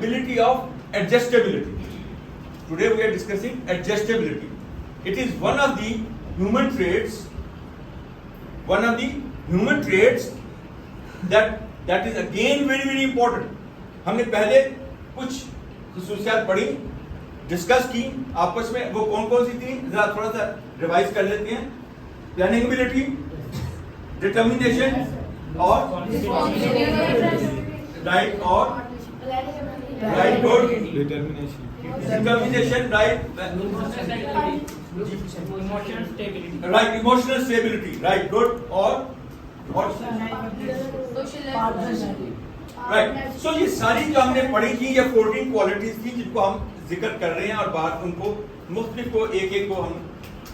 ability of adjustability. Today we are discussing adjustability. It is one of the human traits that is again very important. हमने पहले कुछ खुसूसियात पढ़ी, discuss की आपस में, वो कौन कौन सी थी जरा थोड़ा सा रिवाइज कर लेते हैं. प्लानिंग एबिलिटी, डिटर्मिनेशन और राइट और right good determination right emotional stability right good और राइट. सो ये सारी जो हमने पढ़ी थी ये 14 क्वालिटीज थी जिनको हम जिक्र कर रहे हैं और बात उनको मुख्तलिफ को एक एक को हम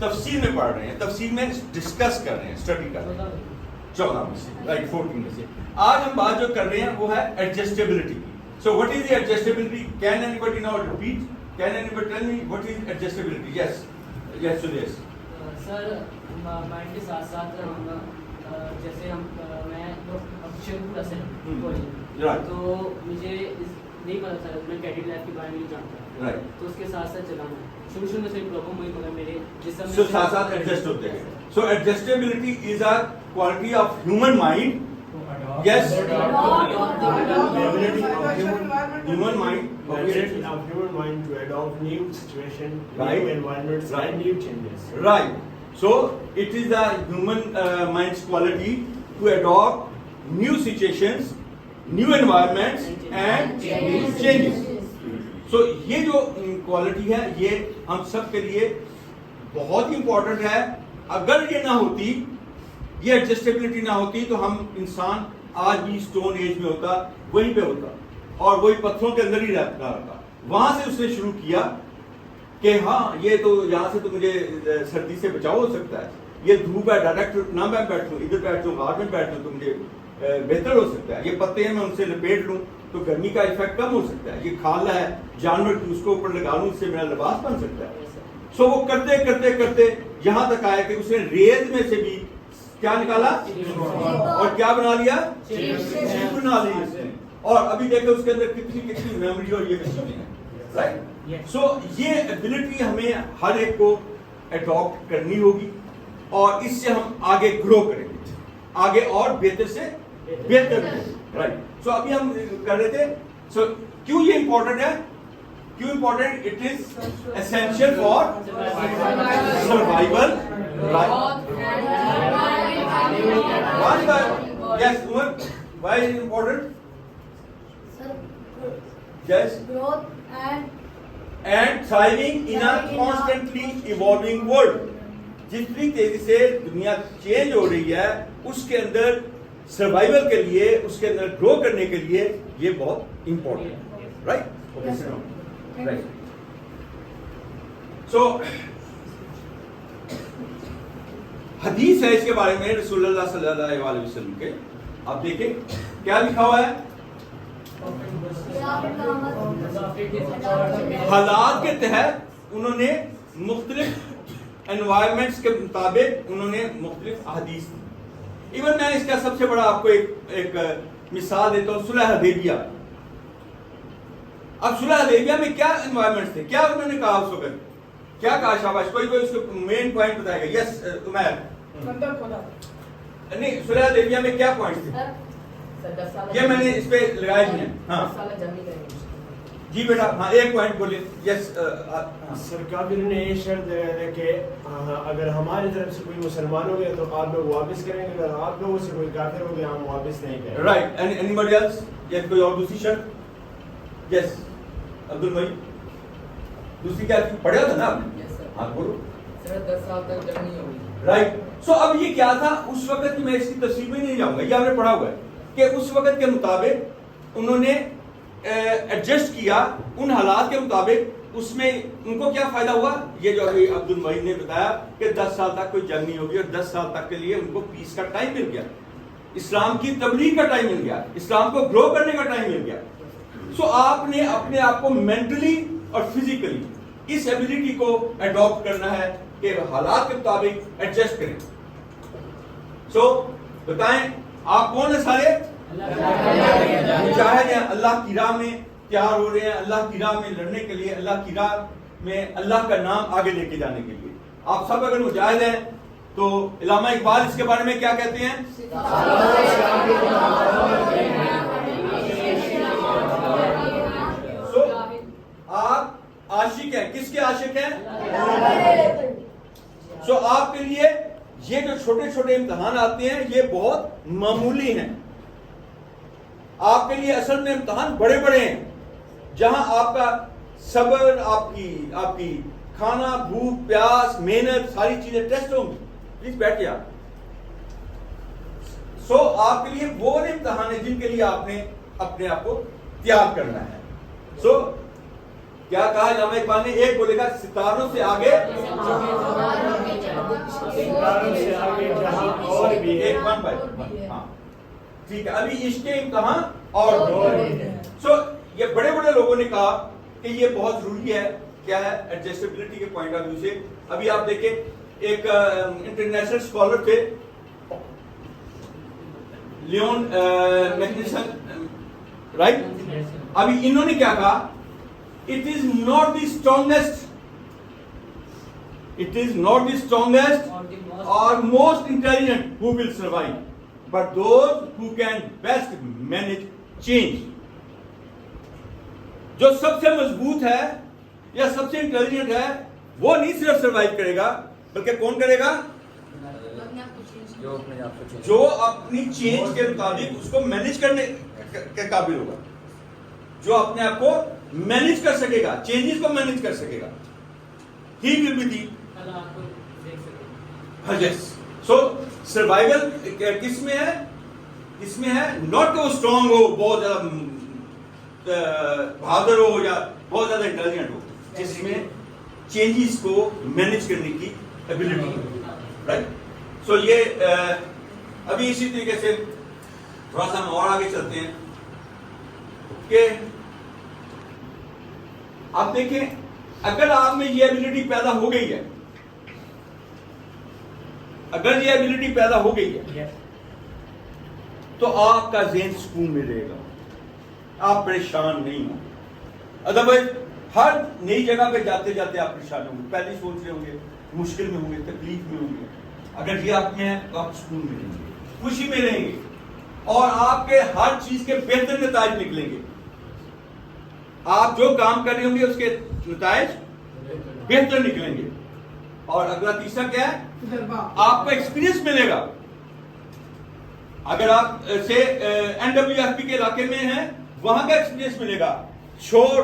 तफसील में पढ़ रहे हैं, तफसील में डिस्कस कर रहे हैं, स्टडी कर रहे हैं 14 में से, राइट 14 में से. आज हम बात जो कर रहे हैं वो है adjustability. So what is the adjustability? Can anybody now repeat? Can anybody tell me what is adjustability? Yes yes Suresh sir. Mind के साथ साथ हम जैसे हम मैं अब शेरपुरा से राइट, तो मुझे नहीं पता था, मैं कैडेट लाइफ के बारे में नहीं जानता राइट. तो उसके साथ साथ चलाना शुरू में से प्रॉब्लम हुई, मगर मेरे जिस्म सो साथ साथ एडजस्ट होते हैं. So adjustability is a quality of human mind. Yes, human mind, ability of human mind to adopt new situation, right, new environments, right, and new changes. Right. So it is the human mind's quality to adopt new situations, new environments, and new changes. So ये जो quality है ये हम सब के लिए बहुत ही important है. अगर ये ना होती, ये एडजस्टेबिलिटी ना होती, तो हम इंसान आज भी स्टोन एज में होता, वहीं पे होता और वही पत्थरों के अंदर ही रहता था. वहां से उसने शुरू किया कि हाँ ये तो यहाँ से तो मुझे सर्दी से बचाव हो सकता है, ये धूप है डायरेक्ट ना मैं बैठूं, इधर बैठूं, गार्ड में बैठूं तो मुझे बेहतर हो सकता है, ये पत्ते हैं मैं उनसे लपेट लूं तो गर्मी का इफेक्ट कम हो सकता है, ये खाल है जानवर की उसको ऊपर लगा लूं इससे मेरा लिबास बन सकता है. सो वो करते करते करते यहाँ तक आया कि उसने रेत में से भी क्या निकाला और क्या बना लिया, बना ली उसने. और अभी देखो उसके अंदर कितनी कितनी मेमोरी और ये चीजें हैं. राइट. सो ये एबिलिटी हमें हर एक को अडॉप्ट करनी होगी और इससे हम आगे ग्रो करेंगे, आगे और बेहतर से बेहतर. राइट. सो अभी हम कर रहे थे. सो क्यों ये इंपॉर्टेंट है, क्यों important? It is essential for survival. Yes Umar, why is important? Yes. Growth And thriving in a constantly evolving world. जितनी तेजी से दुनिया चेंज हो रही है उसके अंदर सर्वाइवल के लिए, उसके अंदर ग्रो करने के लिए ये बहुत इंपॉर्टेंट है. राइट. Okay, right. सो हदीस है इसके बारे में रसूलुल्लाह सल्लल्लाहु अलैहि वसल्लम के. आप देखें क्या लिखा हुआ है. हालात के तहत उन्होंने मुख्तलिफ एनवायरमेंट्स के मुताबिक उन्होंने मुख्तलिफ अहदीस दी. इवन मैं इसका सबसे बड़ा आपको एक मिसाल देता हूँ, सुलह हदैबिया. अब सुलह हदैबिया में क्या एनवायरमेंट्स थे, क्या उन्होंने कहा उस वक्त, क्या कहा? शाबाश, कोई उसको मेन पॉइंट बताएगा. यस उमैर. नहीं, सुलह हदैबिया में क्या पॉइंट थे? ये मैंने इस पे लगाए हैं. हाँ जी बेटा, हाँ एक पॉइंट बोलिए. यस सर, काफिर ने ये शर्त लगाया कि अगर हमारी तरफ से कोई मुसलमान हो गया तो आप लोग वापस करेंगे, अगर आप लोगों से कोई काफिर हो गया हम वापस नहीं करेंगे. राइट. Anybody else? यस, कोई और दूसरी शर्त? यस अब्दुल भाई, दूसरी क्या थी? पढ़ा था ना आपने? हाँ बोलो. सर 10 साल तक जंग नहीं होगी. राइट. सो अब ये क्या था उस वक्त की, मैं इसकी तफसील में नहीं जाऊंगा, ये आपने पढ़ा हुआ है कि उस वक्त के मुताबिक उन्होंने एडजस्ट किया उन हालात के मुताबिक. उसमें उनको क्या फायदा हुआ, ये जो अभी अब्दुल मईद ने बताया कि 10 साल तक कोई जंग नहीं होगी और 10 साल तक के लिए उनको पीस का टाइम मिल गया, इस्लाम की तबलीग का टाइम मिल गया, इस्लाम को ग्रो करने का टाइम मिल गया. सो आपने अपने आप को मेंटली और फिजिकली इस एबिलिटी को अडॉप्ट करना है कि हालात के मुताबिक एडजस्ट करें. सो बताएं आप कौन है? सारे मुजाहिद हैं, अल्लाह की राह में तैयार हो रहे हैं अल्लाह की राह में लड़ने के लिए, अल्लाह की राह में अल्लाह का नाम आगे लेके जाने के लिए। आप सब अगर मुजाहिद हैं तो इल्लामा इकबाल इसके बारे में क्या कहते हैं? So, आप आशिक हैं, किसके आशिक हैं? सो आपके लिए ये जो छोटे छोटे इम्तिहान आते हैं ये बहुत मामूली हैं। आपके लिए असल में इम्तिहान बड़े बड़े हैं, जहां आपका सब्र, आपकी खाना, भूख, प्यास, मेहनत, सारी चीजें टेस्ट होंगी। प्लीज बैठिए आप। सो आपके लिए वो इम्तिहान है जिनके लिए आपने अपने आप को तैयार करना है। सो क्या कहा इल्लामा इकबाल ने? एक बोलेगा सितारों से आगे, सितारों से आगे जहां और भी है। एक वन बाय वन। हाँ ठीक है, अभी इसके इम्तिहान और भी है। सो ये बड़े बड़े लोगों ने कहा कि ये बहुत जरूरी है। क्या है? एडजस्टेबिलिटी के पॉइंट ऑफ व्यू से। अभी आप देखें, एक इंटरनेशनल स्कॉलर थे लियोन मैग्निसन, राइट? अभी इन्होंने क्या कहा? It is not the strongest, it is not the strongest और most intelligent who will survive, but those who can best manage change. जो सबसे मजबूत है या सबसे इंटेलिजेंट है वो नहीं सिर्फ सर्वाइव करेगा, बल्कि कौन करेगा? जो अपनी चेंज के मुताबिक उसको मैनेज करने के काबिल होगा, जो अपने आप को मैनेज कर सकेगा, चेंजेस को मैनेज कर सकेगा। He will be the yes. So survival किस में है? इसमें है नॉट वो स्ट्रांग हो, बहुत ज्यादा बहादुर हो या बहुत ज्यादा इंटेलिजेंट हो, जिसमें चेंजेस को मैनेज करने की एबिलिटी हो, राइट? सो ये अभी इसी तरीके से थोड़ा सा हम और आगे चलते हैं कि आप देखें, अगर आप में ये एबिलिटी पैदा हो गई है, अगर ये एबिलिटी पैदा हो गई है तो आपका ज़हन सुकून में रहेगा, आप परेशान नहीं हो। अदरवाइज हर नई जगह पे जाते जाते आप परेशान होंगे, पहले सोच रहे होंगे, मुश्किल में होंगे, तकलीफ में होंगे। अगर ये आप में है तो आप सुकून में रहेंगे, खुशी में रहेंगे और आपके हर चीज के बेहतर नताइज निकलेंगे। आप जो काम कर रहे होंगे उसके नताइज बेहतर निकलेंगे। और अगला तीसरा क्या है? आपको एक्सपीरियंस मिलेगा। अगर आप से एनडब्ल्यूएफपी के इलाके में हैं, वहां का एक्सपीरियंस मिलेगा। शोर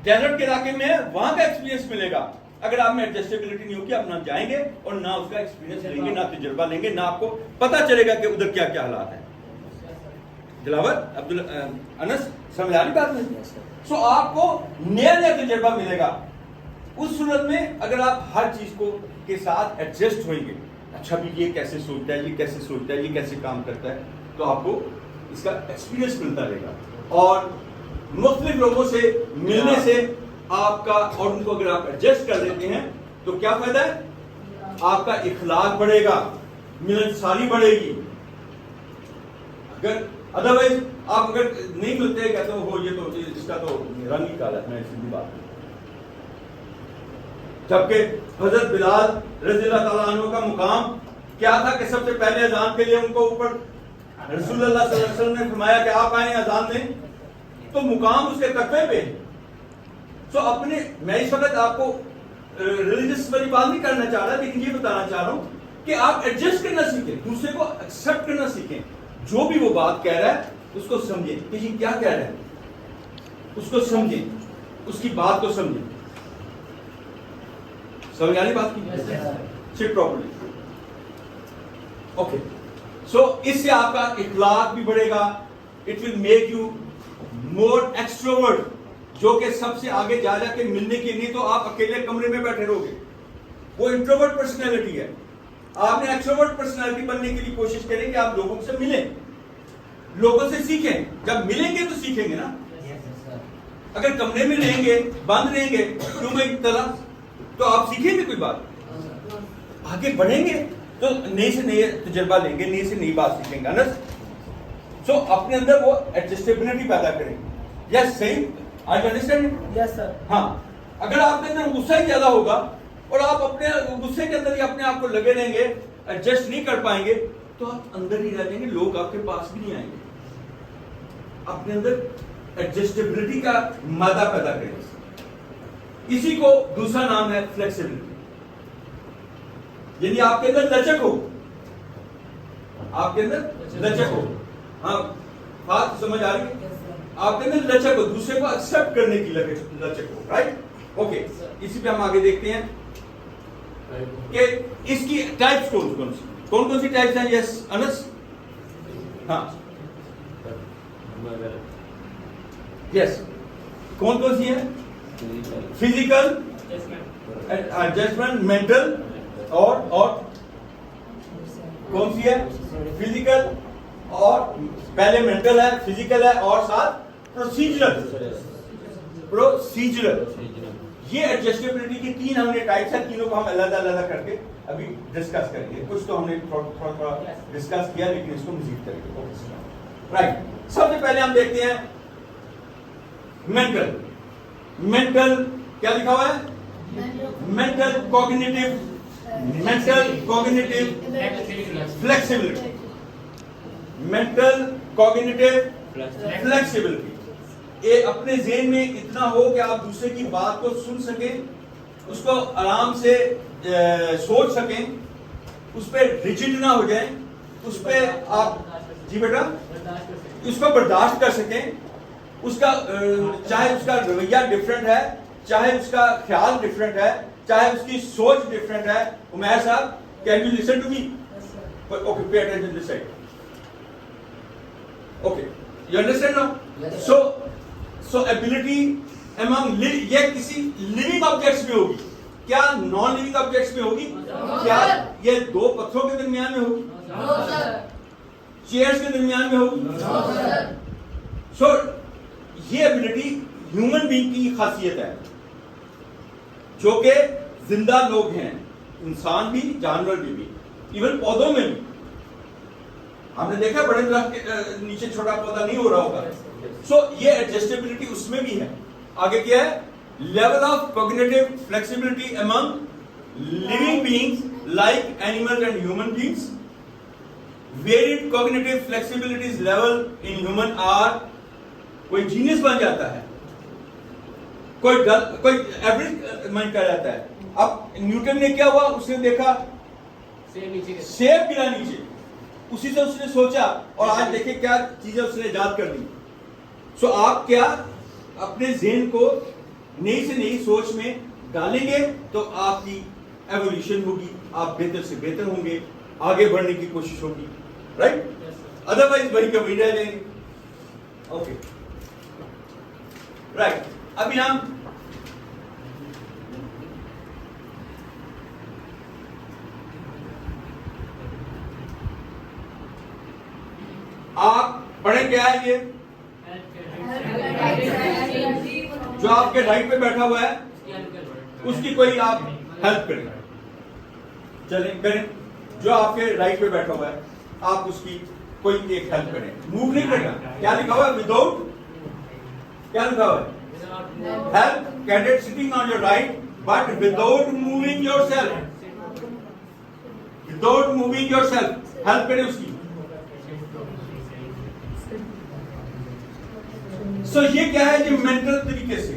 डेजर्ट के इलाके में है, वहां का एक्सपीरियंस मिलेगा। अगर आप में एडजस्टेबिलिटी नहीं होगी, आप ना जाएंगे और ना उसका एक्सपीरियंस लेंगे, ना तजुर्बा लेंगे, ना आपको पता चलेगा कि उधर क्या क्या हालात है। दिलावर अब्दुल अनस, समझ आ रही बात नहीं? सो आपको नया नया तजुर्बा मिलेगा। उस सूरत में अगर आप हर चीज को के साथ एडजस्ट होंगे, अच्छा भी ये कैसे सोचता है, ये कैसे सोचता है, ये कैसे काम करता है, तो आपको इसका एक्सपीरियंस मिलता रहेगा। और मुख्तलिफ लोगों से मिलने से आपका, और उनको अगर आप एडजस्ट कर लेते हैं तो क्या फायदा है? आपका इखलाक बढ़ेगा, मिलनसारी बढ़ेगी। अगर अदरवाइज आप अगर नहीं मिलते, कहते हो ये तो इसका तो रंग ही काला है, मैं सीधी बात है। जबकि हजरत बिलाल रज़ियल्लाहु ताला अन्हु का मुकाम क्या था कि सबसे पहले अजान के लिए उनको ऊपर रसूलुल्लाह सल्लल्लाहु अलैहि वसल्लम ने फरमाया कि आप आए अजान दें, तो मुकाम उसके तकवे पे। सो अपने, मैं इस वक्त आपको रिलीजियस वाली बात नहीं करना चाह रहा, लेकिन ये बताना चाह रहा हूं कि आप एडजस्ट करना सीखें, दूसरे को एक्सेप्ट करना सीखें। जो भी वो बात कह रहा है उसको समझें कि ये क्या कह रहा है, उसको समझें, उसकी बात को समझें। समझ आ रही बात की? Seat properly. ओके, सो इससे आपका इखलाक भी बढ़ेगा। It will make you more extrovert, जो कि सबसे आगे जा जाके मिलने के लिए तो आप अकेले कमरे में बैठे रहोगे, वो इंट्रोवर्ट पर्सनैलिटी है। आपने एक्सट्रोवर्ट पर्सनैलिटी बनने के लिए कोशिश करें कि आप लोगों से मिलें, लोगों से सीखें। जब मिलेंगे तो सीखेंगे ना। अगर कमरे में रहेंगे, बंद रहेंगे, क्यों मैं तला, तो आप सीखेंगे कोई बात, आगे बढ़ेंगे तो नए से नए तजुर्बा लेंगे, नई से नई बात सीखेंगे ना। सो अपने अंदर वो एडजस्टेबिलिटी पैदा करें। यस सही, आई अंडरस्टैंड। Yes sir. हाँ, अगर आपके अंदर गुस्सा ही ज्यादा होगा और आप अपने गुस्से के अंदर ही अपने आप को लगे रहेंगे, एडजस्ट नहीं कर पाएंगे, तो आप अंदर ही रह जाएंगे, लोग आपके पास भी नहीं आएंगे। अपने अंदर एडजस्टेबिलिटी का मादा पैदा करेंगे। इसी को दूसरा नाम है फ्लेक्सिबिलिटी। यानी आपके अंदर लचक हो, आपके अंदर लचक हो। हाँ, बात समझ आ रही है? आपके अंदर लचक हो, दूसरे को एक्सेप्ट करने की लचक हो, राइट? ओके, इसी पे हम आगे देखते हैं कि इसकी टाइप्स कौन कौन सी टाइप्स हैं। यस अनस, हाँ यस, कौन कौन सी है? फिजिकल, एडजस्टमेंट, मेंटल, और कौन सी है? फिजिकल, और पहले मेंटल है, फिजिकल है, और साथ प्रोसीजरल। ये एडजस्टेबिलिटी की तीन हमने टाइप्स है, तीनों को हम अलग करके अभी डिस्कस करेंगे। कुछ तो हमने थोड़ा डिस्कस किया, लेकिन इसको मजीद करेंगे। राइट, सबसे पहले हम देखते हैं मेंटल क्या लिखा हुआ है? Mental cognitive flexibility. Mental cognitive flexibility, ये अपने ज़हन में इतना हो कि आप दूसरे की बात को सुन सकें, उसको आराम से सोच सकें, उस पर रिजिड ना हो जाएं, उस पर आप जी बेटा उसको बर्दाश्त कर सकें। उसका चाहे उसका रवैया डिफरेंट है, चाहे उसका ख्याल डिफरेंट है, चाहे उसकी सोच डिफरेंट है। उमैर साहब, can you listen to me? Okay, pay attention this side. Okay, you understand now? Yes, so ability among ये किसी लिविंग ऑब्जेक्ट्स में होगी क्या? नॉन लिविंग ऑब्जेक्ट्स में होगी क्या? ये दो पत्थरों के दरमियान में होगी? चेयर्स के दरमियान में होगी? सो ये एबिलिटी ह्यूमन बीइंग की खासियत है, जो कि जिंदा लोग हैं, इंसान भी, जानवर भी, इवन पौधों में भी। हमने देखा बड़े दरख्त के नीचे छोटा पौधा नहीं हो रहा होगा। सो ये एडजस्टेबिलिटी उसमें भी है। आगे क्या है? Level of cognitive flexibility among living beings like animal and human beings. Varied cognitive flexibilities level in human are, कोई जीनियस बन जाता है, कोई एवरेज माइंड कर जाता है। अब न्यूटन ने क्या हुआ? उसने देखा सेब गिरा नीचे, उसी से उसने सोचा, और आज देखिए क्या चीजें उसने इजाद कर दी। सो आप क्या अपने ज़हन को नई से नई सोच में डालेंगे तो आपकी एवोल्यूशन होगी, आप बेहतर से बेहतर होंगे, आगे बढ़ने की कोशिश होगी, राइट? अदरवाइज वही का वही रह जाएंगे। Okay, right. अभी हम आप पढ़े क्या है? ये जो आपके राइट पे बैठा हुआ है उसकी कोई आप हेल्प करें, चलें करें। जो आपके राइट पे बैठा हुआ है आप उसकी कोई एक हेल्प करें। मूव नहीं करना। क्या लिखा हुआ है? विदाउट, क्या लिखा हुआ है? Help candidate sitting on your right but without moving yourself. Without moving yourself help करें उसकी। सो ये क्या है? ये मेंटल तरीके से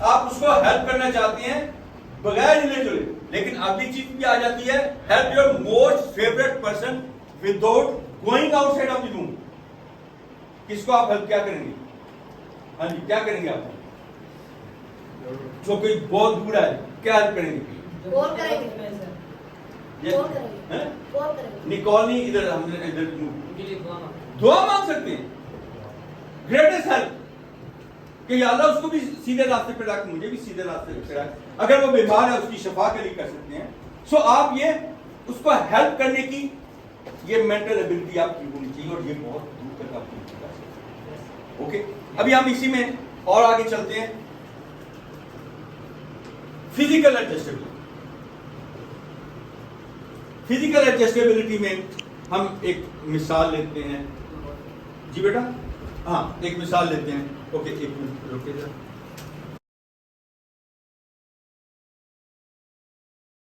आप उसको हेल्प करना चाहते हैं बगैर हिले जुले। लेकिन अगली चीज भी आ जाती है, help your most favourite person without going outside of the room. किसको आप हेल्प क्या करेंगे? हाँ जी, क्या करेंगे आप? जो कोई बहुत बुरा है, क्या हेल्प करेंगे? कॉल करेंगे। नहीं, कॉल नहीं, इधर हम इधर दुआ मांग सकते हैं। ग्रेटेस्ट हेल्प कि या अल्लाह उसको भी सीधे रास्ते पे रख, मुझे भी सीधे रास्ते पे रख। अगर वो बीमार है उसकी शफा के लिए कर सकते हैं। सो आप ये उसको हेल्प करने की ये मेंटल एबिलिटी आपकी होनी चाहिए, और ये बहुत दूर तक आपकी कर सकते हैं। ओके, अभी हम इसी में और आगे चलते हैं। Physical adjustability. फिजिकल एडजस्टेबिलिटी में हम एक मिसाल लेते हैं। जी बेटा, हाँ एक मिसाल लेते हैं। ओके एक मिनट रुकिए जरा।